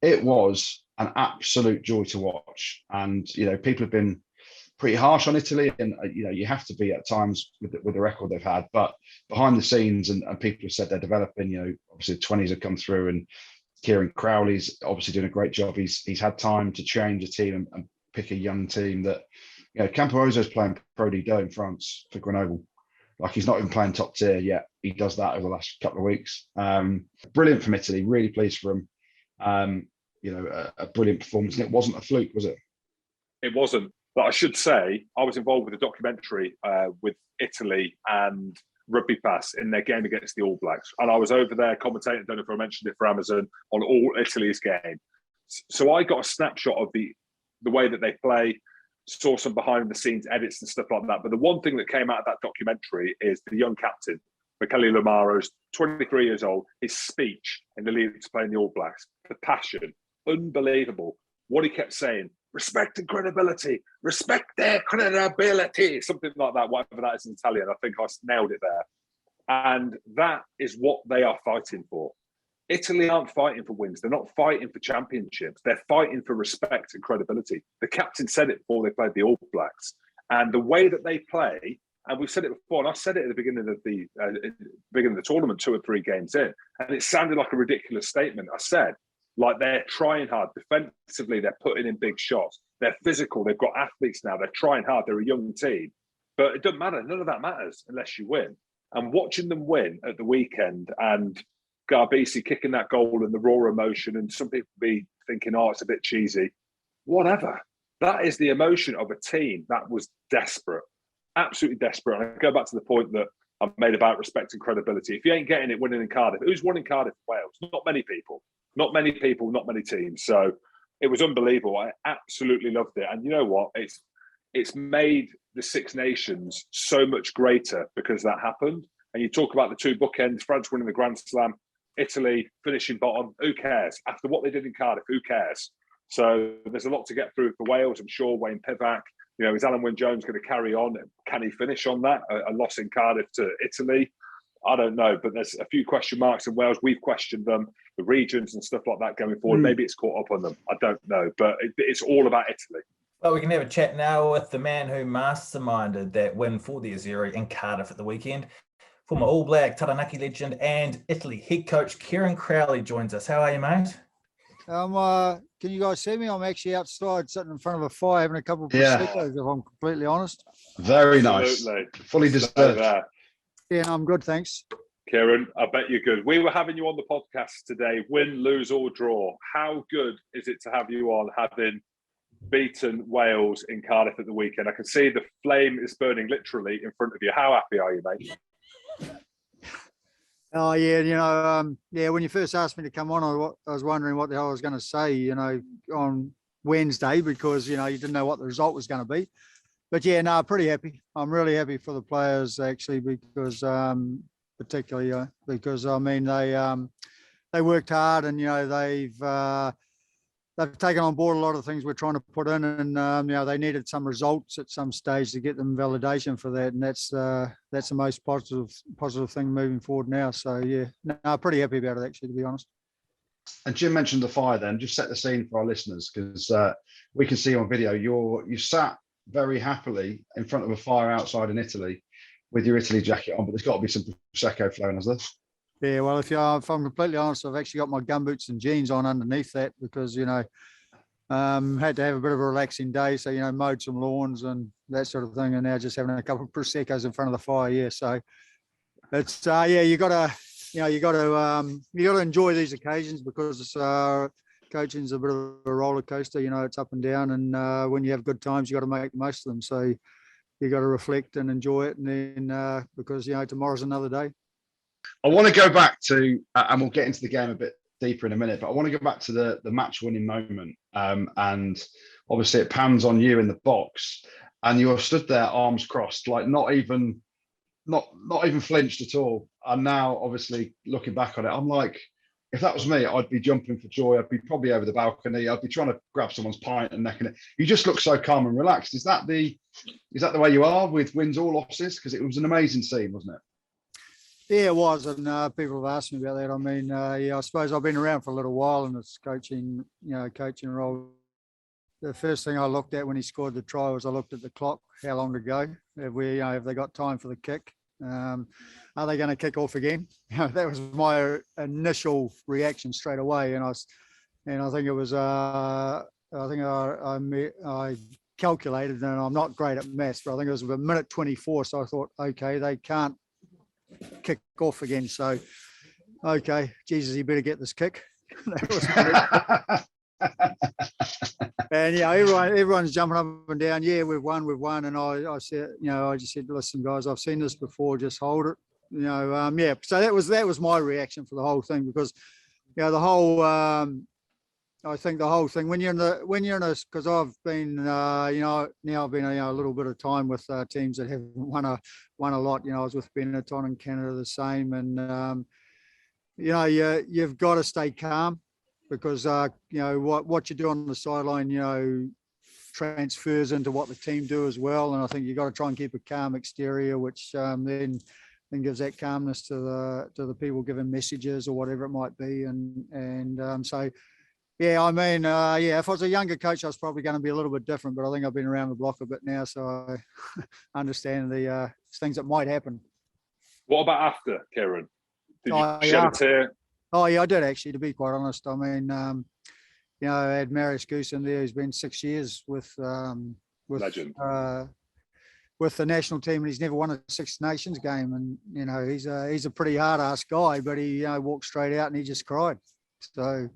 It was an absolute joy to watch. And, people have been pretty harsh on Italy, and, you have to be at times with the record they've had. But behind the scenes, and people have said they're developing, obviously the 20s have come through, and Kieran Crowley's obviously doing a great job. He's had time to change a team and pick a young team that, Camperoso's playing Pro D2 in France for Grenoble. Like, he's not even playing top tier yet. He does that over the last couple of weeks. Brilliant from Italy. Really pleased for him. A brilliant performance. And it wasn't a fluke, was it? It wasn't. But I should say, I was involved with a documentary with Italy and Rugby Pass in their game against the All Blacks. And I was over there commentating, I don't know if I mentioned it for Amazon, on all Italy's game. So I got a snapshot of the way that they play, saw some behind the scenes edits and stuff like that. But the one thing that came out of that documentary is the young captain, Michele Lamaro's 23 years old, his speech in the lead to playing the All Blacks, the passion, unbelievable. What he kept saying, respect and credibility, respect their credibility, something like that, whatever that is in Italian. I think I nailed it there. And that is what they are fighting for. Italy aren't fighting for wins. They're not fighting for championships. They're fighting for respect and credibility. The captain said it before they played the All Blacks. And the way that they play, and we've said it before, and I said it at the beginning of the tournament, 2 or 3 games in, and it sounded like a ridiculous statement. I said, like, they're trying hard defensively. They're putting in big shots. They're physical. They've got athletes now. They're trying hard. They're a young team. But it doesn't matter. None of that matters unless you win. And watching them win at the weekend and Garbisi kicking that goal and the raw emotion, and some people be thinking, oh, it's a bit cheesy. Whatever. That is the emotion of a team that was desperate, absolutely desperate. And I go back to the point that I've made about respect and credibility. If you ain't getting it winning in Cardiff, who's won in Cardiff, Wales? Not many people. Not many people, not many teams. So it was unbelievable. I absolutely loved it. And you know what? It's made the Six Nations so much greater because that happened. And you talk about the 2 bookends, France winning the Grand Slam, Italy finishing bottom. Who cares? After what they did in Cardiff, who cares? So there's a lot to get through for Wales. I'm sure Wayne Pivac, is Alan Wynne-Jones going to carry on? Can he finish on that? A loss in Cardiff to Italy? I don't know, but there's a few question marks in Wales. We've questioned them, the regions and stuff like that going forward. Maybe it's caught up on them. I don't know, but it's all about Italy. Well, we can have a chat now with the man who masterminded that win for the Azzurri in Cardiff at the weekend. Former All Black, Taranaki legend and Italy head coach Kieran Crowley joins us. How are you, mate? Can you guys see me? I'm actually outside sitting in front of a fire having a couple of Yeah. prosecco's, if I'm completely honest. Very Absolutely. nice. Fully deserved. Yeah, I'm good, thanks. Kieran, I bet you're good. We were having you on the podcast today, win, lose or draw. How good is it to have you on, having beaten Wales in Cardiff at the weekend? I can see the flame is burning literally in front of you. How happy are you, mate? Oh, yeah, when you first asked me to come on, I was wondering what the hell I was going to say, on Wednesday, because, you didn't know what the result was going to be. But yeah, no, pretty happy. I'm really happy for the players, actually, because particularly because I mean they worked hard, and they've taken on board a lot of things we're trying to put in, and they needed some results at some stage to get them validation for that, and that's the most positive thing moving forward now. So yeah, no, pretty happy about it, actually, to be honest. And Jim mentioned the fire. Then just set the scene for our listeners, because we can see on video you sat very happily in front of a fire outside in Italy with your Italy jacket on, but there's got to be some prosecco flowing, has there? Yeah, well, if I'm completely honest, I've actually got my gumboots and jeans on underneath that because, had to have a bit of a relaxing day. So, mowed some lawns and that sort of thing. And now just having a couple of Proseccos in front of the fire. Yeah. So it's, you gotta enjoy these occasions because coaching's a bit of a roller coaster. It's up and down. And when you have good times, you got to make the most of them. So you got to reflect and enjoy it. And then because, tomorrow's another day. I want to go back to, and we'll get into the game a bit deeper in a minute, but I want to go back to the match-winning moment. And obviously it pans on you in the box, and you have stood there, arms crossed, like not even flinched at all. And now, obviously, looking back on it, I'm like, if that was me, I'd be jumping for joy. I'd be probably over the balcony. I'd be trying to grab someone's pint and necking it. You just look so calm and relaxed. Is that the way you are with wins or losses? Because it was an amazing scene, wasn't it? Yeah, it was, and people have asked me about that. I mean, I suppose I've been around for a little while in this coaching role. The first thing I looked at when he scored the try was I looked at the clock, how long to go. Have they got time for the kick? Are they going to kick off again? That was my initial reaction straight away, and I think it was I calculated, and I'm not great at maths, but I think it was a minute 24. So I thought, okay, they can't kick off again. So, okay, Jesus, you better get this kick. And yeah, everyone's jumping up and down. Yeah, we've won. And I said, I just said, listen, guys, I've seen this before. Just hold it. Yeah. So that was my reaction for the whole thing, because, the whole. I think the whole thing when you're in a, because I've been now I've been a little bit of time with teams that haven't won a lot. I was with Benetton in Canada, the same, and you've got to stay calm, because what you do on the sideline transfers into what the team do as well, and I think you've got to try and keep a calm exterior, which then gives that calmness to the people giving messages or whatever it might be, and so. Yeah, I mean, if I was a younger coach, I was probably going to be a little bit different, but I think I've been around the block a bit now, so I understand the things that might happen. What about after, Kieran? Did you shed yeah. a tear? Oh, yeah, I did actually, to be quite honest. I mean, I had Marius Goose in there, who's been 6 years with Legend. With the national team, and he's never won a Six Nations game, and he's a pretty hard ass guy, but he walked straight out and he just cried. So.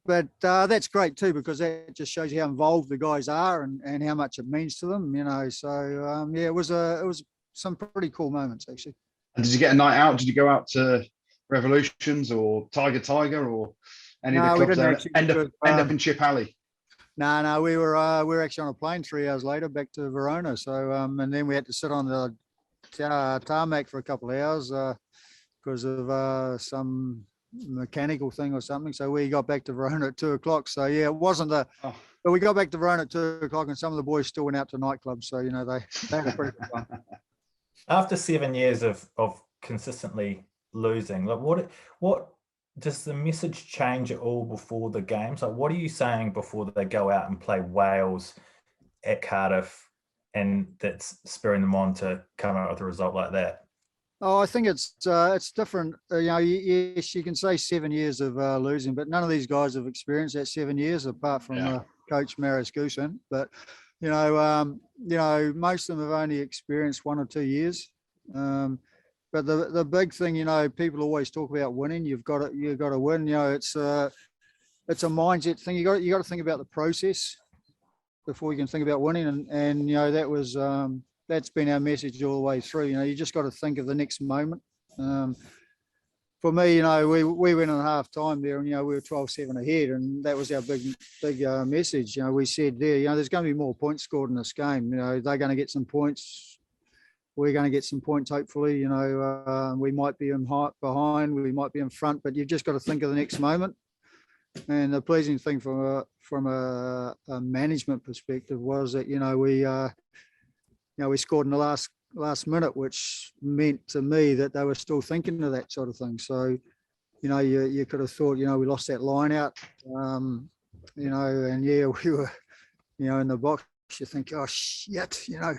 But that's great too, because that just shows you how involved the guys are and how much it means to them. So it was some pretty cool moments actually. And did you get a night out? Did you go out to Revolutions or Tiger or any of the clubs there? End up in Chip Alley? No, we were actually on a plane 3 hours later back to Verona. So and then we had to sit on the tarmac for a couple of hours because of some mechanical thing or something. So we got back to Verona at 2 o'clock. So yeah, it wasn't but we got back to Verona at 2 o'clock, and some of the boys still went out to nightclubs. So they had a pretty good fun. After 7 years of consistently losing, like what does the message change at all before the games? Like, what are you saying before they go out and play Wales at Cardiff, and that's spurring them on to come out with a result like that? Oh, I think it's different. Yes, you can say 7 years of losing, but none of these guys have experienced that 7 years apart from coach Marius Goosen. But most of them have only experienced 1 or 2 years. But the big thing, people always talk about winning. You've got to win. It's a mindset thing. You got to think about the process before you can think about winning. And that was. That's been our message all the way through. You just got to think of the next moment. For me, we went in half time there, and we were 12-7 ahead, and that was our big message. We said there, there's going to be more points scored in this game. They're going to get some points. We're going to get some points, hopefully. We might be behind, we might be in front, but you've just got to think of the next moment. And the pleasing thing from a management perspective was that we scored in the last minute, which meant to me that they were still thinking of that sort of thing. So, you could have thought, we lost that line out, and we were, in the box. You think, oh shit, that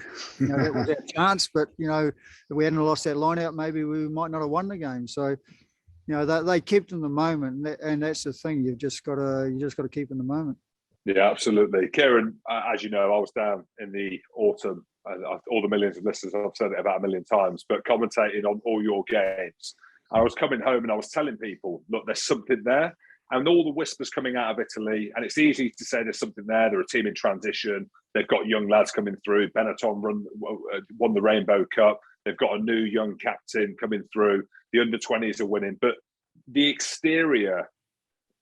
was our chance. But if we hadn't lost that line out, maybe we might not have won the game. So, they kept in the moment, and that's the thing. You just got to keep in the moment. Yeah, absolutely, Kieran. As you know, I was down in the autumn. All the millions of listeners, I've said it about a million times, but commentating on all your games. I was coming home and I was telling people, look, there's something there. And all the whispers coming out of Italy, and it's easy to say there's something there. They're a team in transition. They've got young lads coming through. Benetton won the Rainbow Cup. They've got a new young captain coming through. The under-20s are winning. But the exterior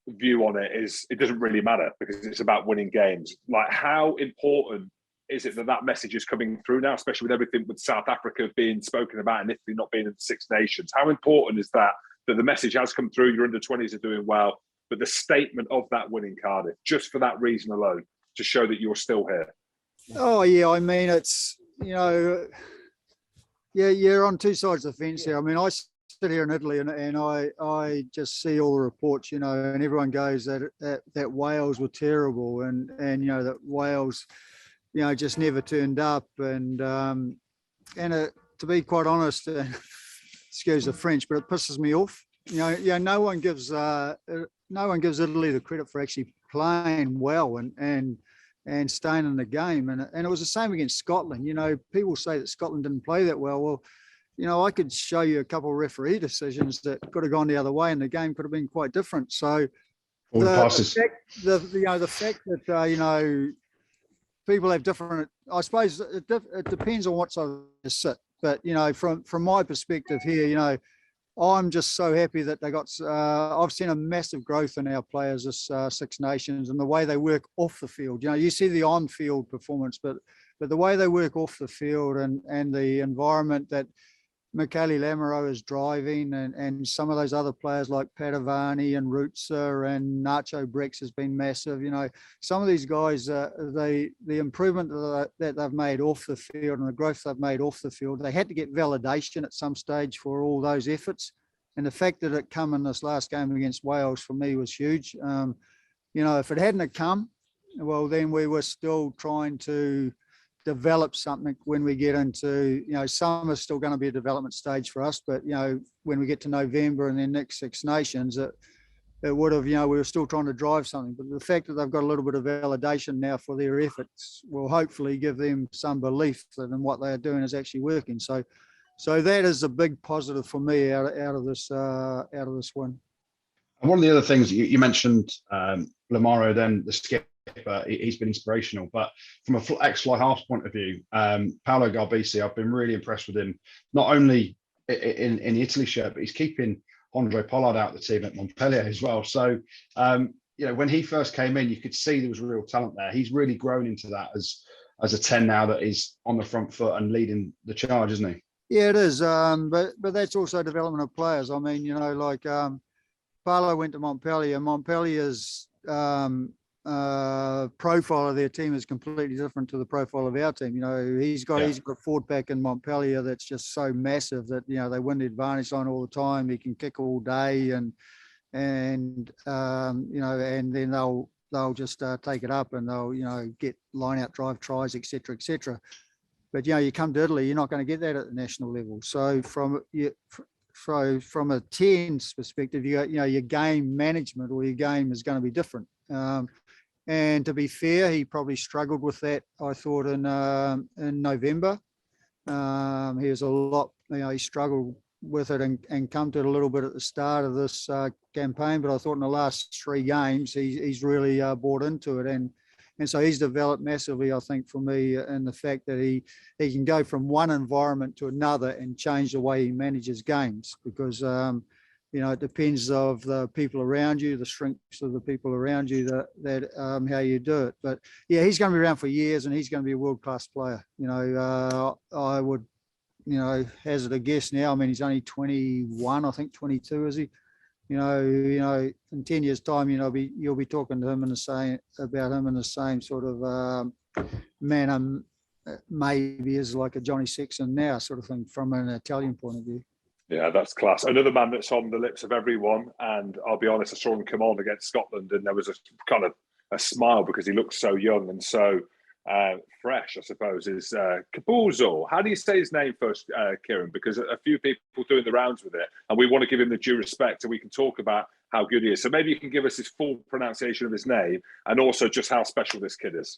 view on it is, it doesn't really matter, because it's about winning games. Like, how important is it that message is coming through now, especially with everything with South Africa being spoken about and Italy not being in the Six Nations? How important is that the message has come through, your under-20s are doing well, but the statement of that winning Cardiff, just for that reason alone, to show that you're still here? Oh, yeah. I mean, it's, you're on two sides of the fence here. I mean, I sit here in Italy and I just see all the reports, and everyone goes that Wales were terrible and that Wales, just never turned up, and to be quite honest, excuse the French, but it pisses me off. No one gives Italy the credit for actually playing well and staying in the game. And it was the same against Scotland. People say that Scotland didn't play that well. Well, I could show you a couple of referee decisions that could have gone the other way, and the game could have been quite different. So the fact that people have different. I suppose it depends on what side they sit. But from my perspective here, I'm just so happy that they got. I've seen a massive growth in our players this Six Nations and the way they work off the field. You see the on-field performance, but the way they work off the field and the environment that Michele Lamoureux is driving, and some of those other players like Padovani and Rutzer and Nacho Brex has been massive. Some of these guys, the improvement that they've made off the field and the growth they've made off the field, they had to get validation at some stage for all those efforts. And the fact that it come in this last game against Wales for me was huge. If it hadn't come, well, then we were still trying to develop something when we get into, summer's still going to be a development stage for us, but, when we get to November and then next Six Nations, it would have, we were still trying to drive something. But the fact that they've got a little bit of validation now for their efforts will hopefully give them some belief that in what they're doing is actually working. So that is a big positive for me out of this one. And one of the other things you mentioned, Lamaro, then the skipper, he's been inspirational. But from a ex-fly half point of view, Paolo Garbisi, I've been really impressed with him, not only in the Italy shirt, but he's keeping Andre Pollard out of the team at Montpellier as well. So, when he first came in, you could see there was real talent there. He's really grown into that as a 10 now that he's on the front foot and leading the charge, isn't he? Yeah, it is. But that's also development of players. I mean, Paolo went to Montpellier. Montpellier's profile of their team is completely different to the profile of our team. He's got a forward pack in Montpellier that's just so massive that they win the advantage line all the time. He can kick all day, and then they'll just take it up and they'll get line out drive tries, etc., etc. But you come to Italy, you're not going to get that at the national level. So from a 10's perspective, your game management or your game is going to be different. And to be fair, he probably struggled with that, I thought, in November. He was a lot, he struggled with it and come to it a little bit at the start of this campaign. But I thought in the last 3 games, he's really bought into it. And so he's developed massively, I think, for me, in the fact that he can go from one environment to another and change the way he manages games, because it depends of the people around you, the strengths of the people around you, that how you do it. But yeah, he's going to be around for years, and he's going to be a world-class player. I would, hazard a guess now. I mean, he's only 21, I think 22, is he? In 10 years' time, you'll be talking to him about him in the same sort of manner, maybe as like a Johnny Sexton now, sort of thing, from an Italian point of view. Yeah, that's class. Another man that's on the lips of everyone, and I'll be honest, I saw him come on against Scotland, and there was a kind of a smile because he looked so young and so fresh, I suppose, is Capuzzo. How do you say his name first, Kieran? Because a few people doing the rounds with it, and we want to give him the due respect, and we can talk about how good he is. So maybe you can give us his full pronunciation of his name, and also just how special this kid is.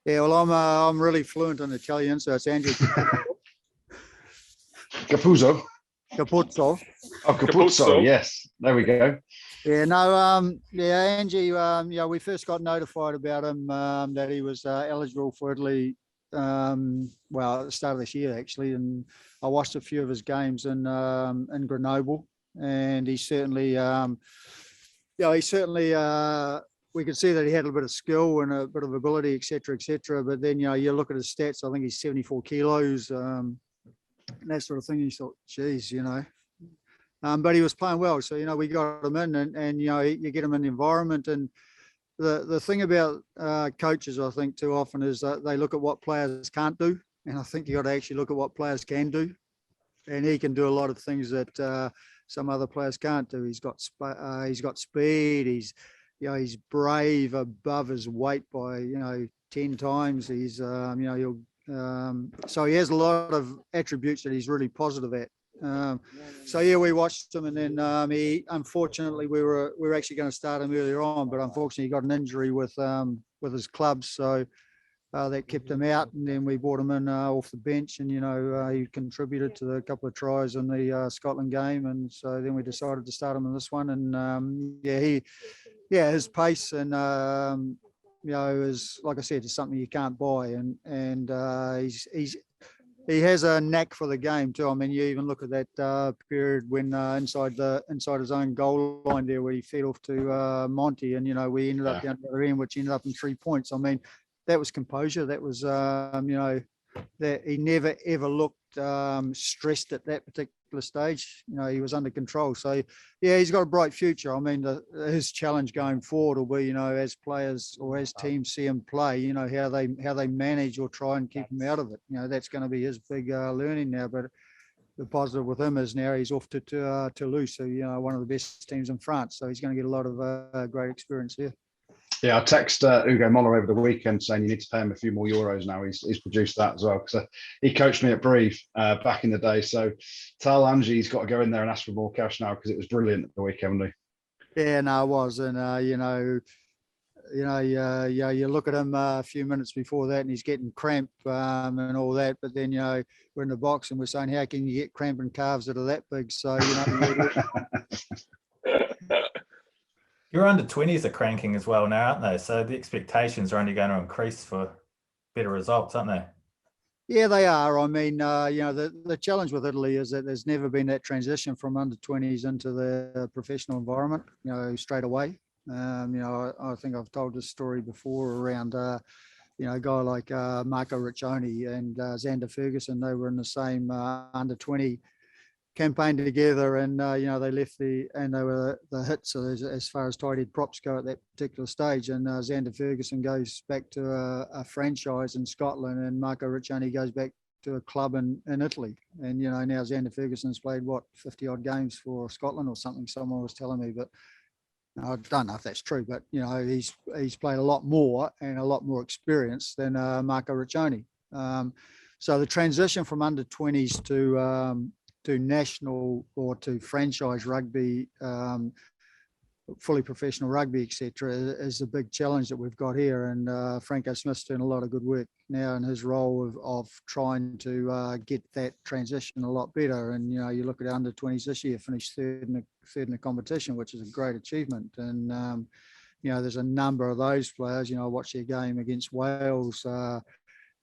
Yeah, well, I'm really fluent in Italian, so it's Andrew Capuzzo. Capuzzo. Oh, Capuzzo. Yes, there we go. Yeah, no, Angie, we first got notified about him that he was eligible for Italy, at the start of this year, actually, and I watched a few of his games in Grenoble, and he certainly, we could see that he had a bit of skill and a bit of ability, etc., etc. But then, you look at his stats, I think he's 74 kilos, and that sort of thing. You thought, geez, but he was playing well. So, we got him in, and you get him in the environment. And the thing about coaches, I think, too often is that they look at what players can't do. And I think you got to actually look at what players can do. And he can do a lot of things that some other players can't do. He's got speed. He's brave above his weight by 10 times. He's So he has a lot of attributes that he's really positive at. So yeah, we watched him, and then he unfortunately we were actually going to start him earlier on, but unfortunately he got an injury with his club, so that kept him out. And then we brought him in off the bench, and he contributed to a couple of tries in the Scotland game, and so then we decided to start him in this one. And his pace and is, like I said, is something you can't buy, and he has a knack for the game too. I mean, you even look at that period when inside his own goal line there, where he fed off to Monty, and we ended up down the other end, which ended up in 3 points. I mean, that was composure. That was that he never ever looked stressed at that particular stage. He was under control. So yeah, he's got a bright future. I mean, his challenge going forward will be, as players or as teams see him play, how they manage or try and keep him out of it. That's going to be his big learning now. But the positive with him is now he's off to Toulouse, so one of the best teams in France. So he's going to get a lot of great experience here. Yeah, I text Ugo Moller over the weekend saying you need to pay him a few more euros now. He's produced that as well, because he coached me at Brive back in the day. So tell Angie he's got to go in there and ask for more cash now, because it was brilliant at the weekend, wasn't he? Yeah, no, it was. And, you look at him a few minutes before that and he's getting cramp and all that. But then, we're in the box and we're saying, how can you get cramp in calves that are that big? So, Your under-20s are cranking as well now, aren't they? So the expectations are only going to increase for better results, aren't they? Yeah, they are. I mean, the challenge with Italy is that there's never been that transition from under-20s into the professional environment, straight away. I think I've told this story before around, a guy like Marco Riccioni and Xander Ferguson. They were in the same under-20 campaign together, and they left and they were the hits as far as tight head props go at that particular stage. And Xander Ferguson goes back to a franchise in Scotland, and Marco Riccioni goes back to a club in Italy. And now Xander Ferguson's played 50 odd games for Scotland or something. Someone was telling me, but I don't know if that's true. But he's played a lot more and a lot more experience than Marco Riccioni. So the transition from under 20s to national or to franchise rugby, fully professional rugby, etc., is a big challenge that we've got here. And Franco Smith's doing a lot of good work now in his role of trying to get that transition a lot better. And you look at under 20s this year, finished third in the competition, which is a great achievement. And there's a number of those players. I watched their game against Wales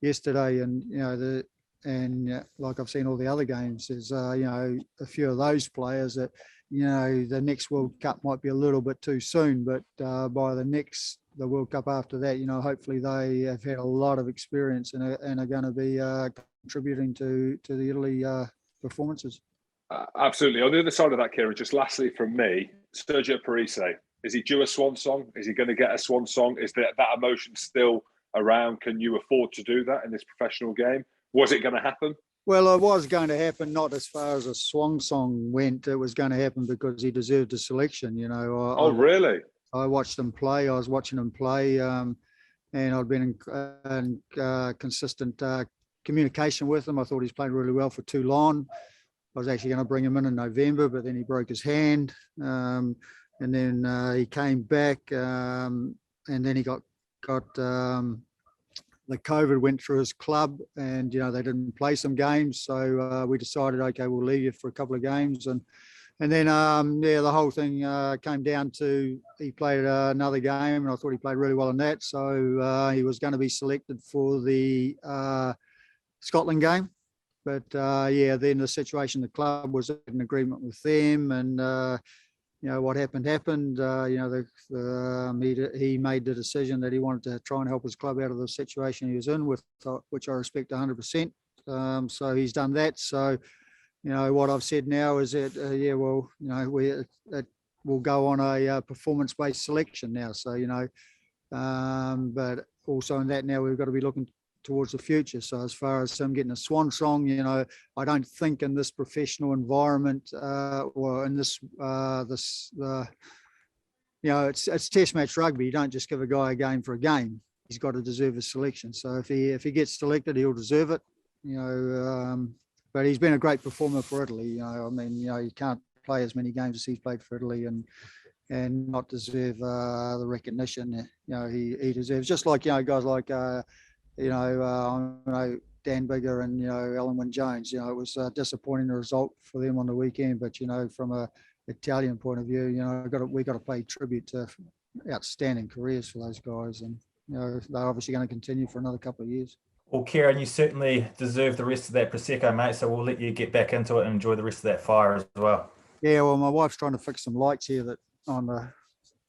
yesterday, and like I've seen all the other games, there's a few of those players that the next World Cup might be a little bit too soon, but by the World Cup after that, hopefully they have had a lot of experience and are going to be contributing to the Italy performances. Absolutely. On the other side of that, Kieran, just lastly from me, Sergio Parise, is he due a swan song? Is he going to get a swan song? Is that emotion still around? Can you afford to do that in this professional game? Was it going to happen? Well, it was going to happen, not as far as a swan song went. It was going to happen because he deserved a selection. Really? I watched him play. I was watching him play, and I'd been in consistent communication with him. I thought he's played really well for Toulon. I was actually going to bring him in November, but then he broke his hand, and then he came back, and then he got the COVID went through his club, and they didn't play some games, so we decided, okay, we'll leave you for a couple of games, and then the whole thing came down to he played another game, and I thought he played really well in that, so he was going to be selected for the Scotland game, but then the situation, the club was in agreement with them, and what happened. He made the decision that he wanted to try and help his club out of the situation he was in, which I respect 100%. So he's done that. So, what I've said now is that, we'll go on a performance-based selection now. So, but also in that now we've got to be looking towards the future. So as far as him getting a swan song, I don't think in this professional environment or in this, it's test match rugby. You don't just give a guy a game for a game. he's got to deserve his selection. So if he gets selected, he'll deserve it. You know, but he's been a great performer for Italy. You know, I mean, you know, you can't play as many games as he's played for Italy and not deserve the recognition. You know, he deserves, just like, you know, guys like you know, Dan Bigger and, you know, Alan Wynne-Jones. You know, it was a disappointing result for them on the weekend, but, you know, from a Italian point of view, you know, we got to pay tribute to outstanding careers for those guys, and, you know, they're obviously going to continue for another couple of years. Well, Kieran, you certainly deserve the rest of that Prosecco, mate, so we'll let you get back into it and enjoy the rest of that fire as well. Yeah, well, my wife's trying to fix some lights here that on the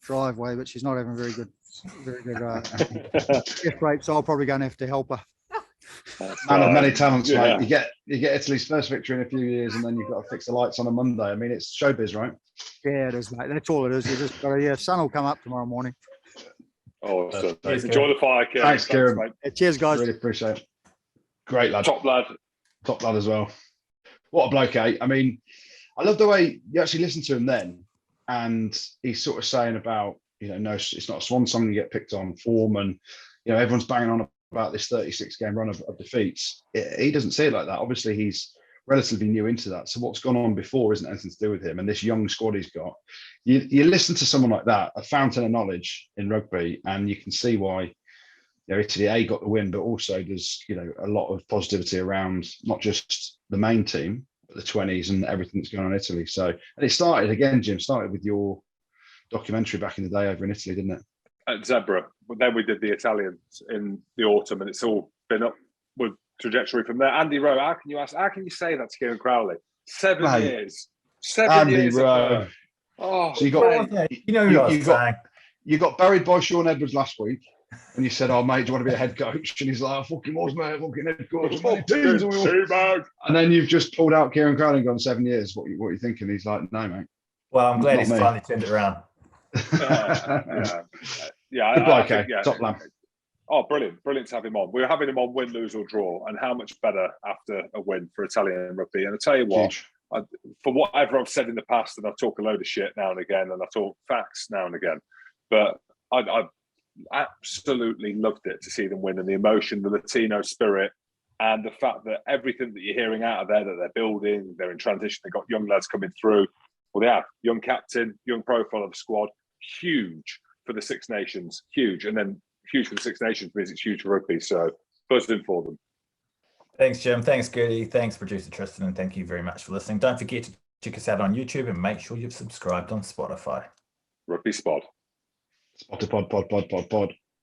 driveway, but she's not having very good rate, so I'll probably going to have to help her. Man of many talents, mate. You get Italy's first victory in a few years, and then you've got to fix the lights on a Monday. I mean, it's showbiz, right? Yeah, it is, mate. That's all it is. You just got to, yeah, sun will come up tomorrow morning. Oh, so Cheers, enjoy the fire, Kieran. Thanks, Kieran. Mate. Yeah, cheers, guys. Really appreciate it. Great lad. Top lad. Top lad as well. What a bloke, eh? I mean, I love the way you actually listen to him then, and he's sort of saying about, you know, no, it's not a swan song, you get picked on form, and, you know, everyone's banging on about this 36-game run of defeats. He doesn't see it like that. Obviously, he's relatively new into that. So what's gone on before isn't anything to do with him. And this young squad he's got, you listen to someone like that, a fountain of knowledge in rugby, and you can see why, you know, Italy got the win, but also there's, you know, a lot of positivity around not just the main team, but the 20s and everything that's going on in Italy. So, and it started again, Jim, started with your documentary back in the day over in Italy, didn't it? At Zebra, but then we did the Italians in the autumn, and it's all been upward trajectory from there. Andy Rowe, how can you say that to Kieran Crowley? 7 years. 7 years. Andy Rowe. Oh, so you got, you know, you got buried by Sean Edwards last week, and you said, "Oh mate, do you want to be a head coach?" And he's like, "I fucking was, mate. Fucking head coach." And then you've just pulled out Kieran Crowley and gone 7 years. What are you thinking? He's like, "No, mate." Well, I'm glad he's me. finally turned it around. Yeah. Top lamp. Oh, brilliant to have him on. We're having him on win, lose or draw, and how much better after a win for Italian rugby. And I tell you what, for whatever I've said in the past, and I talk a load of shit now and again, and I talk facts now and again, but I absolutely loved it to see them win, and the emotion, the Latino spirit, and the fact that everything that you're hearing out of there, that they're building, they're in transition, they've got young lads coming through. Well, they have young captain, young profile of the squad, huge for the Six Nations, huge. And then huge for the Six Nations means it's huge for rugby. So buzzing for them. Thanks, Jim. Thanks, Goodey. Thanks, producer Tristan. And thank you very much for listening. Don't forget to check us out on YouTube and make sure you've subscribed on Spotify. Rugby Spot. Spotted pod.